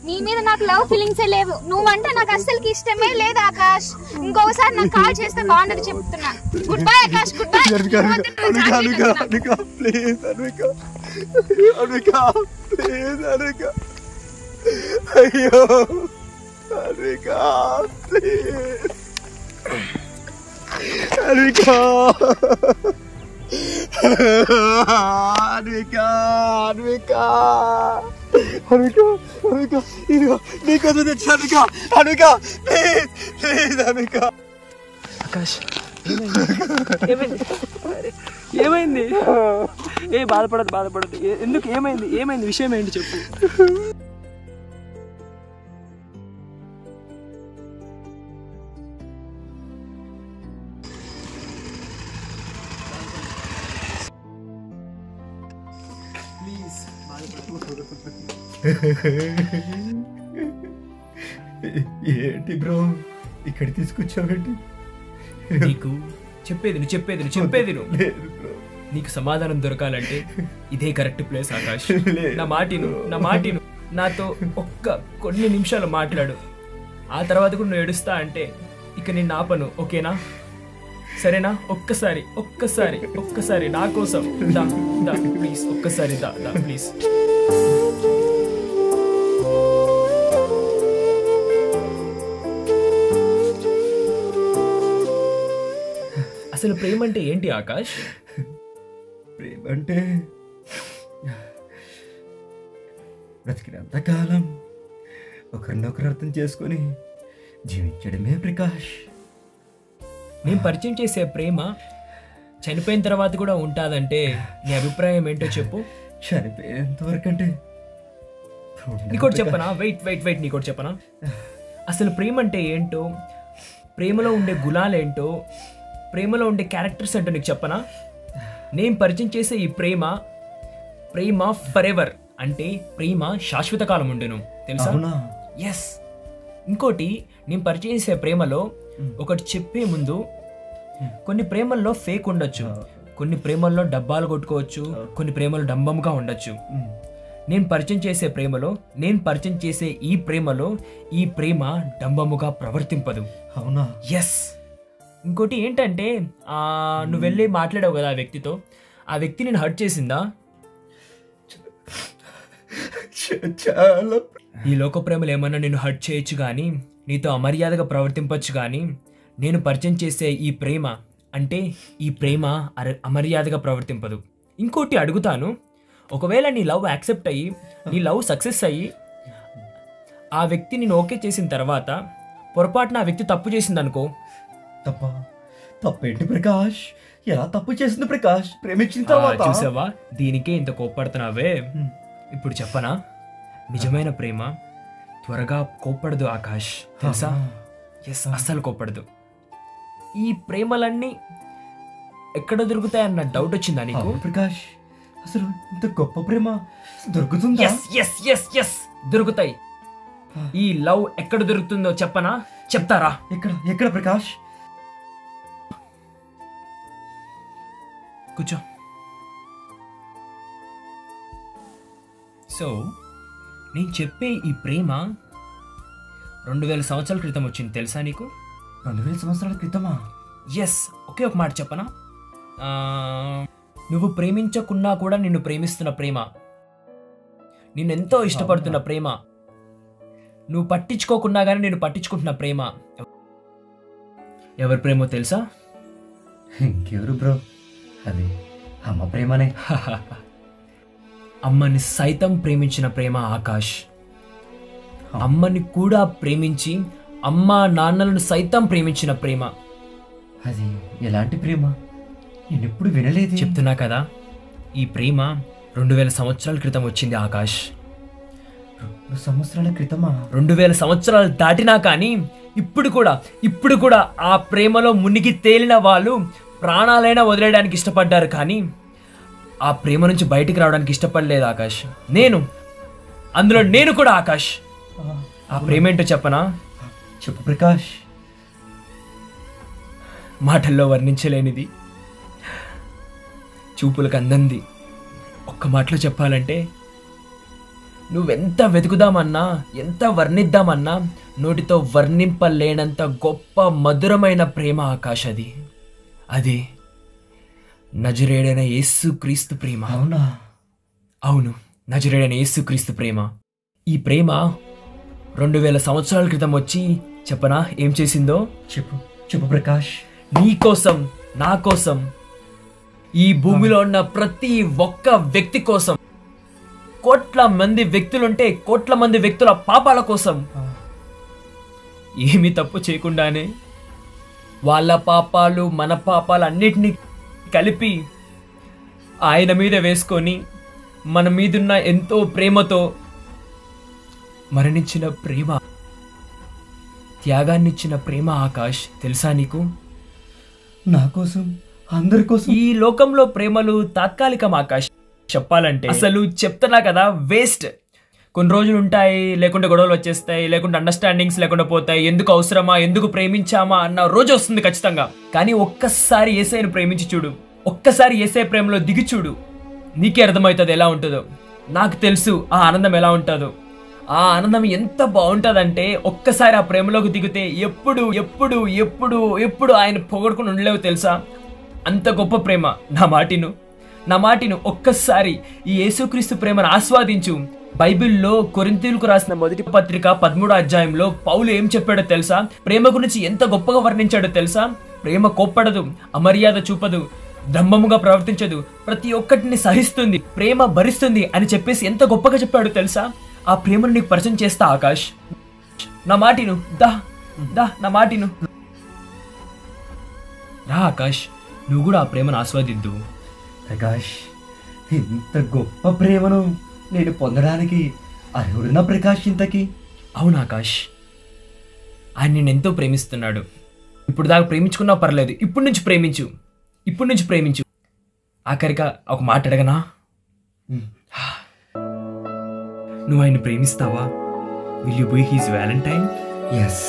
నీ మీద నాకు లవ్ ఫీలింగ్స్ లేవు. నువ్వంటే నాకు అస్సలకి ఇష్టమే లేదు ఆకాష్. ఇంకోసారి నాకు కాల్ చేస్తే బాగుండదు చెప్తున్నా. Good bye Akash, good bye. అయ్యో అన్వికా ప్లీజ్ అన్వికా అన్వికా అన్వికా అన్వికా అన్వికా ఇదిగో నీకోసం తెచ్చా అన్వికా అన్వికా ప్లీజ్ ప్లీజ్ అన్వికా. ఆకాష్ ఏమైంది? బాధపడదు. ఎందుకు? ఏమైంది విషయం ఏంటి చెప్పు. ఏంటి బ్రో ఇక్కడ తీసుకొచ్చావేంటి? నీకు చెప్పేది నీకు సమాధానం దొరకాలంటే ఇదే కరెక్ట్ ప్లేస్ ఆకాష్. నా మాటిను నాతో కొన్ని నిమిషాలు మాట్లాడు. ఆ తర్వాత కూడా నువ్వు ఏడుస్తా అంటే ఇక నిన్ను ఆపను, ఓకేనా? సరేనా? ఒక్కసారి నా కోసం దా ప్లీజ్, ఒక్కసారి దా ప్లీజ్. అసలు ప్రేమ అంటే ఏంటి ఆకాష్? ప్రేమ అంటే బ్రతికినంతకాలం ఒకరినొకరు అర్థం చేసుకొని జీవించడమే ప్రకాష్. నేను పరిచయం చేసే ప్రేమ చనిపోయిన తర్వాత కూడా ఉంటుందంటే నీ అభిప్రాయం ఏంటో చెప్పు. చనిపోయేంత వరకు అంటే నీకోటి చెప్పనా? వెయిట్ నీకోటి చెప్పనా? అసలు ప్రేమ అంటే ఏంటో, ప్రేమలో ఉండే గుణాలేంటో, ప్రేమలో ఉండే క్యారెక్టర్స్ ఏంటో నీకు చెప్పనా? నేను పరిచయం చేసే ఈ ప్రేమ ఫర్ ఎవర్, అంటే ప్రేమ శాశ్వత కాలం ఉండేను, తెలుసా? ఎస్. ఇంకోటి, నేను పరిచయం చేసే ప్రేమలో ఒకటి చెప్పే ముందు, కొన్ని ప్రేమల్లో ఫేక్ ఉండొచ్చు, కొన్ని ప్రేమల్లో డబ్బాలు కొట్టుకోవచ్చు, కొన్ని ప్రేమలు డంబంగా ఉండొచ్చు. నేను పరిచయం చేసే ఈ ప్రేమ డంబముగా ప్రవర్తింపదు. అవునా? ఎస్. ఇంకోటి ఏంటంటే, నువ్వు వెళ్ళి మాట్లాడావు కదా ఆ వ్యక్తితో, ఆ వ్యక్తి నేను హర్ట్ చేసిందా? ఈ లోక ప్రేమలు ఏమన్నా నేను హర్ట్ చేయొచ్చు కానీ, నీతో అమర్యాదగా ప్రవర్తింపచ్చు కానీ, నేను పరిచయం చేసే ఈ ప్రేమ అమర్యాదగా ప్రవర్తింపదు. ఇంకోటి అడుగుతాను, ఒకవేళ నీ లవ్ యాక్సెప్ట్ అయ్యి, నీ లవ్ సక్సెస్ అయ్యి, ఆ వ్యక్తి నేను ఓకే చేసిన తర్వాత పొరపాటున ఆ వ్యక్తి తప్పు చేసిందనుకో. తప్పేంటి ప్రకాష్? ఎలా తప్పు చేసింది ప్రకాష్? ప్రేమించిన తర్వాత చూసావా, దీనికే ఇంత కోప్పడుతున్నావే. ఇప్పుడు చెప్పనా, నిజమైన ప్రేమ త్వరగా కోప్పడదు ఆకాష్, తెలుసా? ఎస్, అస్సలు కోప్పడదు. ఈ ప్రేమలన్నీ ఎక్కడ దొరుకుతాయన్న డౌట్ వచ్చిందా నీకు? ప్రకాష్, అసలు ఇంత గొప్ప ప్రేమ దొరుకుతుందా? ఎస్ దొరుకుతాయి. ఈ లవ్ ఎక్కడ దొరుకుతుందో చెప్పనా? చెప్తారా? ఎక్కడ ప్రకాష్? కూర్చో. సో నేను చెప్పే ఈ ప్రేమ 2000 సంవత్సరాల క్రితం వచ్చింది, తెలుసా నీకు? 2000 సంవత్సరాల క్రితమా? ఎస్. ఒకే ఒక మాట చెప్పనా? నువ్వు ప్రేమించకున్నా కూడా నిన్ను ప్రేమిస్తున్న ప్రేమ, నిన్నెంతో ఇష్టపడుతున్న ప్రేమ, నువ్వు పట్టించుకోకున్నా కానీ నేను పట్టించుకుంటున్న ప్రేమ, ఎవరి ప్రేమో తెలుసా? ఇంకెవరు బ్రో? అది అమ్మ ప్రేమనే. అమ్మని సైతం ప్రేమించిన ప్రేమ ఆకాష్. అమ్మని కూడా ప్రేమించి అమ్మా నాన్నలను సైతం ప్రేమించిన ప్రేమ. అది ఎలాంటి ప్రేమ? నేను ఎప్పుడు వినలేదు. చెప్తున్నా కదా, ఈ ప్రేమ 2000 సంవత్సరాల క్రితం వచ్చింది ఆకాష్. 2 సంవత్సరాల క్రితమా? 2000 సంవత్సరాలు దాటినా కానీ ఇప్పుడు కూడా ఆ ప్రేమలో మునిగి తేలిన వాళ్ళు ప్రాణాలైనా వదిలేయడానికి ఇష్టపడ్డారు, కానీ ఆ ప్రేమ నుంచి బయటికి రావడానికి ఇష్టపడలేదు ఆకాష్. అందులో నేను కూడా ఆకాష్. ఆ ప్రేమ ఏంటో చెప్పనా? చెప్పు ప్రకాష్. మాటల్లో వర్ణించలేనిది, చూపులకు అందంది. ఒక్క మాటలో చెప్పాలంటే నువ్వెంత వెతుకుదామన్నా, ఎంత వర్ణిద్దామన్నా నోటితో వర్ణింపలేనంత గొప్ప మధురమైన ప్రేమ ఆకాష్. అదే నజరేయుడైన యేసుక్రీస్తు ప్రేమ. అవునా? అవును, నజరేయుడైన యేసుక్రీస్తు ప్రేమ. ఈ ప్రేమ 2000 సంవత్సరాల క్రితం వచ్చి చెప్పనా ఏం చేసిందో? చెప్పు చెప్పు ప్రకాష్. నీ కోసం, నా కోసం, ఈ భూమిలో ఉన్న ప్రతి ఒక్క వ్యక్తి కోసం, కోట్ల మంది వ్యక్తులుంటే కోట్ల మంది వ్యక్తుల పాపాల కోసం, ఏమీ తప్పు చేయకుండానే వాళ్ళ పాపాలు మన పాపాలు అన్నిటినీ కలిపి ఆయన మీద వేసుకొని మన మీదున్న ఎంతో ప్రేమతో మరణించిన ప్రేమ, త్యాగాన్నిచ్చిన ప్రేమ ఆకాష్. తెలుసా నీకు? నా కోసం, అందరి కోసం. ఈ లోకంలో ప్రేమలు తాత్కాలికం ఆకాష్. చెప్పాలంటే అసలు చెప్తున్నా కదా, వేస్ట్. కొన్ని రోజులు ఉంటాయి, లేకుంటే గొడవలు వచ్చేస్తాయి, లేకుంటే అండర్స్టాండింగ్స్ లేకుండా పోతాయి. ఎందుకు అవసరమా, ఎందుకు ప్రేమించామా అన్న రోజు వస్తుంది ఖచ్చితంగా. కానీ ఒక్కసారి యేసయ్యను ప్రేమించి చూడు, ఒక్కసారి యేసయ్య ప్రేమలో దిగి చూడు, నీకే అర్థమవుతుంది ఎలా ఉంటుందో. నాకు తెలుసు ఆ ఆనందం ఎలా ఉంటుందో. ఆ ఆనందం ఎంత బాగుంటుందంటే ఒక్కసారి ఆ ప్రేమలోకి దిగితే ఎప్పుడు ఎప్పుడు ఎప్పుడు ఎప్పుడు ఆయన పొగడుకుని ఉండలేవు తెలుసా. అంత గొప్ప ప్రేమ. నా మాటిను ఒక్కసారి ఈ యేసుక్రీస్తు ప్రేమను ఆస్వాదించు. బైబిల్లో కొరింథీయులకు రాసిన మొదటి పత్రిక 13వ అధ్యాయంలో పౌలు ఏం చెప్పాడో తెలుసా? ప్రేమ గురించి ఎంత గొప్పగా వర్ణించాడో తెలుసా? ప్రేమ కోప్పడదు, అమర్యాద చూపదు, దంభముగా ప్రవర్తించదు, ప్రతి ఒక్కటిని సహిస్తుంది, ప్రేమ భరిస్తుంది అని చెప్పేసి ఎంత గొప్పగా చెప్పాడో తెలుసా? ఆ ప్రేమను నీకు పరిచయం చేస్తా ఆకాష్. నా మాటిను, నా మాటిను రా ఆకాష్, నువ్వు కూడా ఆ ప్రేమను ఆస్వాదిద్దు. ప్రకాష్, ఇంత గొప్ప ప్రేమను నేను పొందడానికి అర్హుడునా ప్రకాష్ ఇంతకి? అవును ఆకాష్, ఆయన నేను ఎంతో ప్రేమిస్తున్నాడు. ఇప్పుడు దాకా ప్రేమించుకున్నా పర్లేదు, ఇప్పటి నుంచి ప్రేమించు. ఆఖరిగా ఒక మాట అడగనా? నువ్వు ఆయన ప్రేమిస్తావా? Will you be his valentine? Yes.